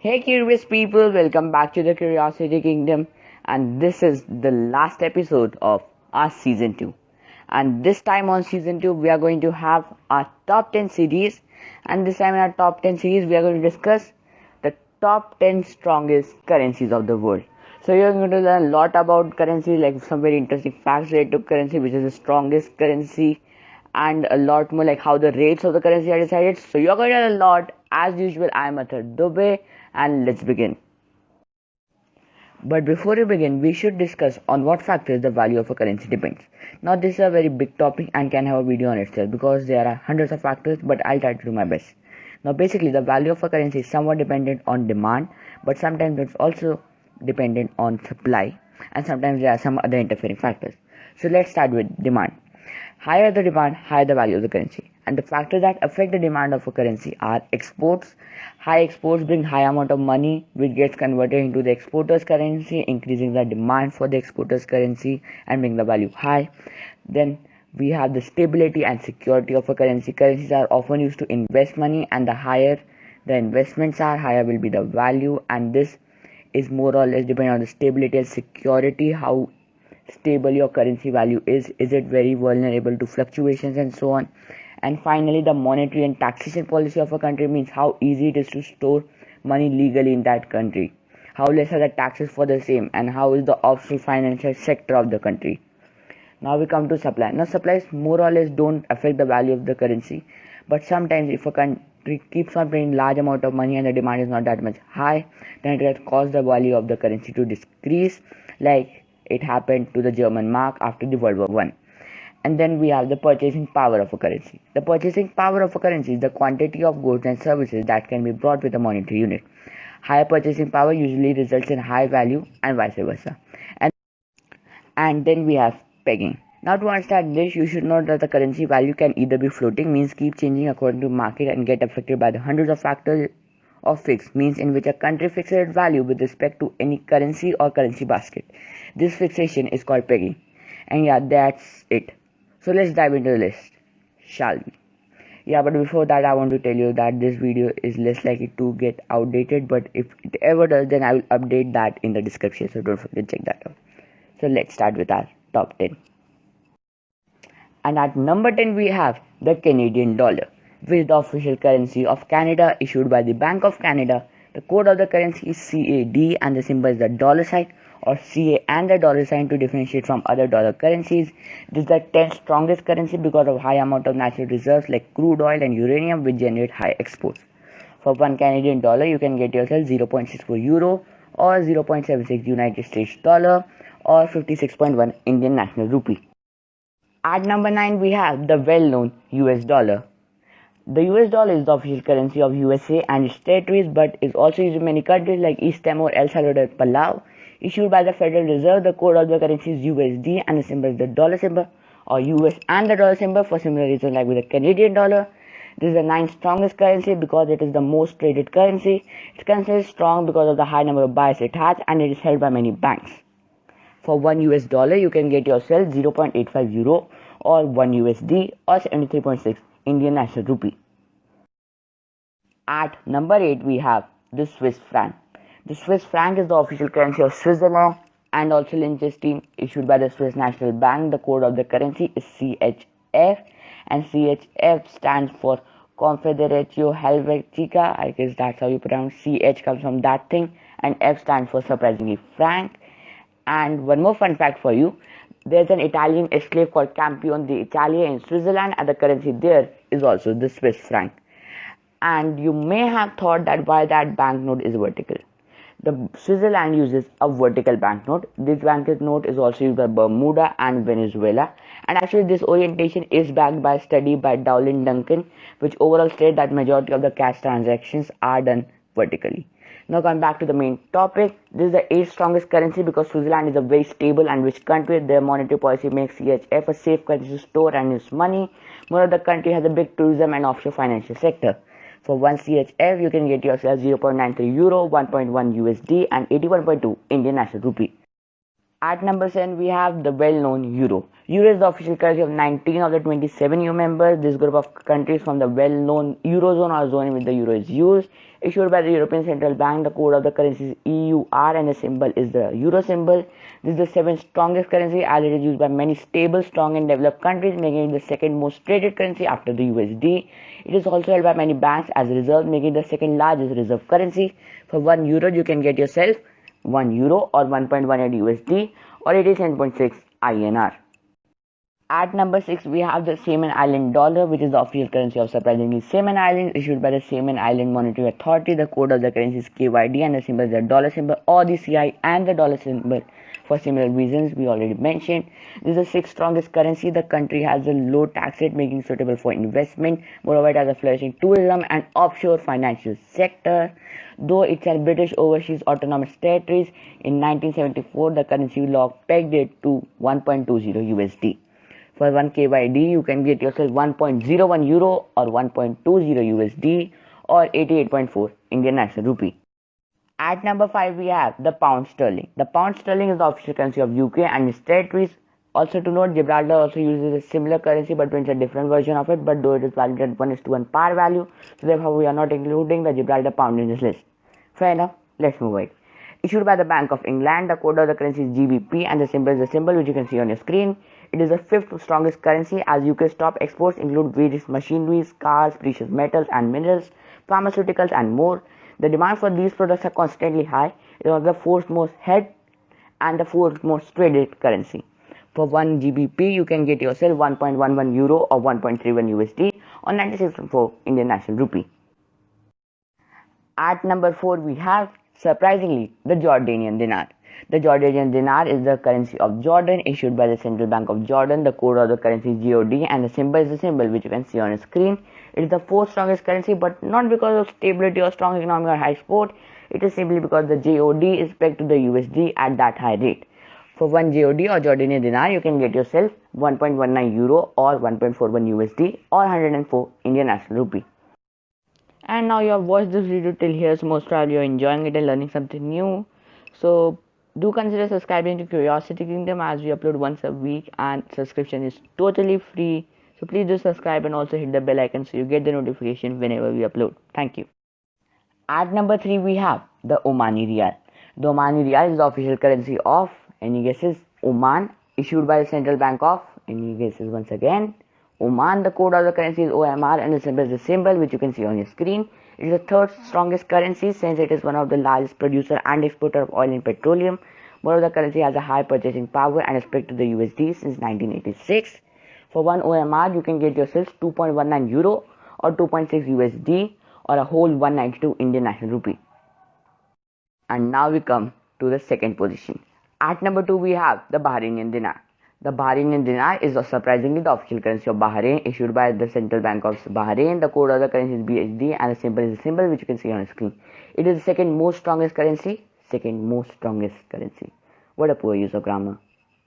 Hey curious people, welcome back to the Curiosity Kingdom, and this is the last episode of our season 2. And this time on season 2 we are going to have our top 10 series, and this time in our top 10 series we are going to discuss the top 10 strongest currencies of the world. So you're going to learn a lot about currency, like some very interesting facts related to currency, which is the strongest currency, and a lot more like how the rates of the currency are decided. So you're going to learn a lot. As usual, I'm Athar Dubey, and let's begin. But before we begin, we should discuss on what factors the value of a currency depends. Now this is a very big topic and can have a video on itself because there are hundreds of factors, but I'll try to do my best. Now basically the value of a currency is somewhat dependent on demand, but sometimes it's also dependent on supply, and sometimes there are some other interfering factors. So let's start with demand. Higher the demand, higher the value of the currency. And the factors that affect the demand of a currency are exports. High exports bring high amount of money which gets converted into the exporter's currency, increasing the demand for the exporter's currency and bring the value high. Then we have the stability and security of a currency. Currencies are often used to invest money, and the higher the investments are, higher will be the value, and this is more or less depending on the stability and security, how stable your currency value is it very vulnerable to fluctuations and so on. And finally, the monetary and taxation policy of a country means how easy it is to store money legally in that country, how less are the taxes for the same, and how is the offshore financial sector of the country. Now we come to supply. Now supplies more or less don't affect the value of the currency, but sometimes if a country keeps on printing large amount of money and the demand is not that much high, then it has caused the value of the currency to decrease, like it happened to the German mark after the World War I. And then we have the purchasing power of a currency. The purchasing power of a currency is the quantity of goods and services that can be bought with a monetary unit. Higher purchasing power usually results in high value and vice versa. And then we have pegging. Now to understand this, you should know that the currency value can either be floating, means keep changing according to market and get affected by the hundreds of factors, or fixed, means in which a country fixes its value with respect to any currency or currency basket. This fixation is called pegging. And yeah, that's it. So let's dive into the list, shall we? Yeah, but before that I want to tell you that this video is less likely to get outdated, but if it ever does, then I will update that in the description, so don't forget to check that out. So let's start with our top 10. And at number 10 we have the Canadian dollar, which is the official currency of Canada, issued by the Bank of Canada. The code of the currency is CAD and the symbol is the dollar sign, or CA and the dollar sign, to differentiate from other dollar currencies. This is the 10th strongest currency because of high amount of natural reserves like crude oil and uranium, which generate high exports. For 1 Canadian dollar you can get yourself 0.64 euro or 0.76 United States dollar or 56.1 Indian national rupee. At number 9 we have the well-known US dollar. The US dollar is the official currency of USA and its territories, but is also used in many countries like East Timor, El Salvador, and Palau. Issued by the Federal Reserve, the code of the currency is USD and the symbol is the dollar symbol, or US and the dollar symbol, for similar reasons like with the Canadian dollar. This is the 9th strongest currency because it is the most traded currency. It's considered strong because of the high number of buyers it has, and it is held by many banks. For 1 US dollar you can get yourself 0.85 euro or 1 USD or 73.6 Indian national rupee. At number 8 we have the Swiss franc. The Swiss franc is the official currency of Switzerland and also Liechtenstein, issued by the Swiss National Bank. The code of the currency is CHF, and CHF stands for Confederatio Helvetica. I guess that's how you pronounce. CH comes from that thing, and F stands for surprisingly franc. And one more fun fact for you, there's an Italian esclave called Campione d'Italia in Switzerland, and the currency there is also the Swiss franc. And you may have thought that why that banknote is vertical. The Switzerland uses a vertical banknote. This banknote is also used by Bermuda and Venezuela, and actually this orientation is backed by a study by Dowling Duncan, which overall states that majority of the cash transactions are done vertically. Now coming back to the main topic, this is the 8th strongest currency because Switzerland is a very stable and rich country. Their monetary policy makes CHF a safe currency to store and use money. Moreover, the country has a big tourism and offshore financial sector. For 1 CHF you can get yourself 0.93 euro, 1.1 USD and 81.2 Indian national rupee. At number 7, we have the well-known Euro. Euro is the official currency of 19 of the 27 EU members. This group of countries from the well-known Eurozone or zone in which the Euro is used. Issued by the European Central Bank, the code of the currency is EUR and the symbol is the Euro symbol. This is the seventh strongest currency as it is used by many stable, strong and developed countries, making it the second most traded currency after the USD. It is also held by many banks as a reserve, making it the second largest reserve currency. For €1, you can get yourself €1 or 1.18 USD or 87.6 INR. At number 6, we have the Cayman Island dollar, which is the official currency of surprisingly Cayman Islands, issued by the Cayman Island Monetary Authority. The code of the currency is KYD and the symbol is the dollar symbol or the CI and the dollar symbol for similar reasons we already mentioned. This is the sixth strongest currency. The country has a low tax rate, making it suitable for investment. Moreover, it has a flourishing tourism and offshore financial sector. Though it's a British overseas autonomous territories, in 1974 the currency law pegged it to 1.20 USD. For 1 KYD, you can get yourself €1.01 or 1.20 USD or 88.4 Indian National Rupee. At number 5, we have the pound sterling. The pound sterling is the official currency of UK and its territories. Also to note, Gibraltar also uses a similar currency but it's a different version of it, but though it is valued at 1:1 par value, so therefore we are not including the Gibraltar pound in this list. Fair enough, let's move on. Issued by the Bank of England, the code of the currency is GBP and the symbol is the symbol which you can see on your screen. It is the fifth strongest currency as UK's top exports include various machineries, cars, precious metals and minerals, pharmaceuticals and more. The demand for these products are constantly high. It is one of the fourth most held and the fourth most traded currency. For 1 GBP, you can get yourself €1.11 or 1.31 USD or 96.4 Indian National Rupee. At number 4, we have, surprisingly, the Jordanian dinar. The Jordanian dinar is the currency of Jordan, issued by the Central Bank of Jordan. The code of the currency is GOD and the symbol is the symbol which you can see on the screen. It is the fourth strongest currency, but not because of stability or strong economy or high export. It is simply because the JOD is pegged to the USD at that high rate. For 1 JOD or Jordanian dinar, you can get yourself €1.19 or 1.41 USD or 104 Indian National Rupee. And now you have watched this video till here, so most probably you're enjoying it and learning something new. So do consider subscribing to Curiosity Kingdom as we upload once a week and subscription is totally free. So please do subscribe and also hit the bell icon so you get the notification whenever we upload. Thank you. At number 3, we have the Omani Riyal. The Omani Riyal is the official currency of, any guesses, Oman, issued by the Central Bank of, any guesses once again, Oman. The code of the currency is OMR and the symbol is the symbol which you can see on your screen. It is the third strongest currency since it is one of the largest producer and exporter of oil and petroleum. Moreover, the currency has a high purchasing power and respect to the USD since 1986. For 1 OMR, you can get yourself €2.19 or 2.6 USD or a whole 192 Indian National Rupee. And now we come to the second position. At number 2, we have the Bahraini dinar. The Bahraini dinar is surprisingly the official currency of Bahrain, issued by the Central Bank of Bahrain. The code of the currency is BHD and the symbol is the symbol which you can see on the screen. It is the second most strongest currency. What a poor use of grammar.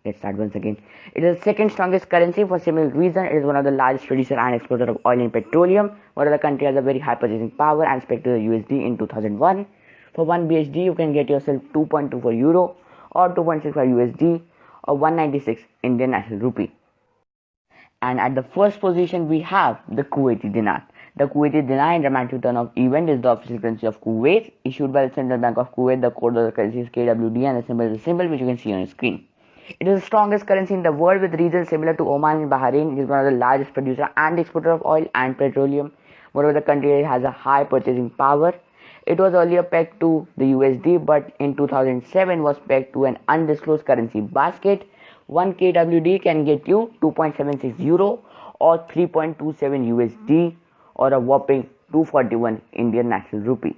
Let's start once again. It is the second strongest currency for similar reason. It is one of the largest producer and exporter of oil and petroleum. Moreover, the country has a very high purchasing power and respect to the USD in 2001. For 1 BHD, you can get yourself €2.24 or 2.65 USD or 196 Indian National Rupee. And at the first position, we have the Kuwaiti dinar. The Kuwaiti dinar in dramatic turn of event is the official currency of Kuwait, issued by the Central Bank of Kuwait. The code of the currency is KWD and the symbol is the symbol which you can see on your screen. It is the strongest currency in the world with regions similar to Oman and Bahrain. It is one of the largest producer and exporter of oil and petroleum. Moreover, the country has a high purchasing power. It was earlier pegged to the USD, but in 2007 was pegged to an undisclosed currency basket. 1 KWD can get you €2.76 or 3.27 USD or a whopping 241 Indian National Rupee.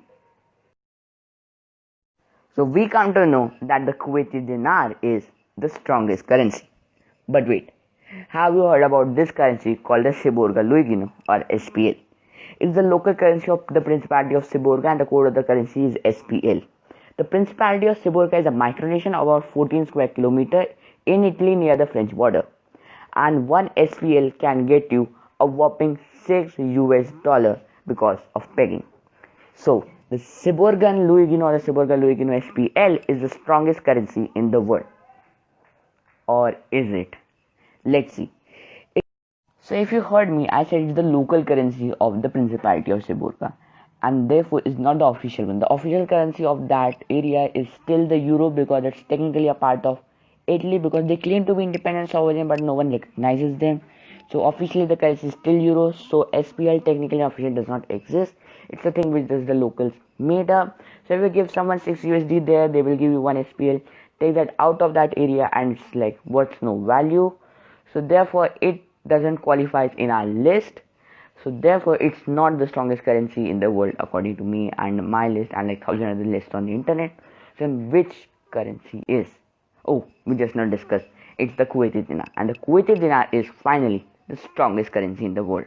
So we come to know that the Kuwaiti dinar is the strongest currency. But wait, have you heard about this currency called the Seborgan Luigino or SPL? It is the local currency of the Principality of Seborga and the code of the currency is SPL. The Principality of Seborga is a micronation of about 14 square kilometers in Italy near the French border. And 1 SPL can get you a whopping $6 because of pegging. So the Seborgan Luigino or the Seborgan Luigino SPL is the strongest currency in the world. or is it? Let's see. So if you heard me, I said it's the local currency of the Principality of Seborga, and therefore is not the official one. The official currency of that area is still the euro because it's technically a part of Italy because they claim to be independent sovereign, but no one recognizes them. So officially the currency is still euro. So SPL technically officially does not exist. It's a thing which is the locals made up. So if you give someone 6 USD there, they will give you 1 SPL. Take that out of that area and it's like worth no value. So therefore it doesn't qualify in our list. So therefore it's not the strongest currency in the world according to me and my list and like thousand other lists on the internet. So which currency is? Oh, we just not discussed. It's the Kuwaiti dinar, and the Kuwaiti dinar is finally the strongest currency in the world.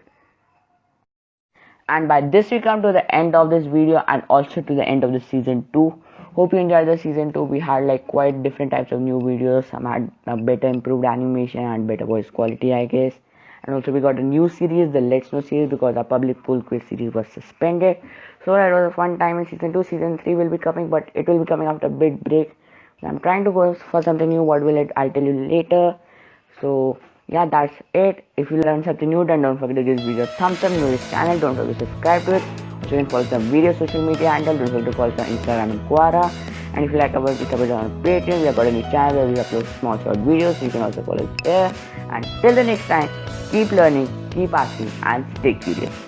And by this we come to the end of this video and also to the end of the season 2. Hope you enjoyed the season 2. We had like quite different types of new videos. Some had a better improved animation and better voice quality, I guess. And also we got a new series, the Let's Know series, because our public pool quiz series was suspended. So that was a fun time in season 2. Season 3 will be coming, but it will be coming after a big break. So I'm trying to go for something new. What will it? I'll tell you later. So yeah, that's it. If you learned something new, then don't forget to give this video a thumbs up. New to this channel, don't forget to subscribe to it. So you can follow some video social media handle. Don't forget to follow us on Instagram and Quora. And if you like our work, support us on Patreon. We have got a new channel where we upload small short videos. So you can also follow us there. And till the next time, keep learning, keep asking, and stay curious.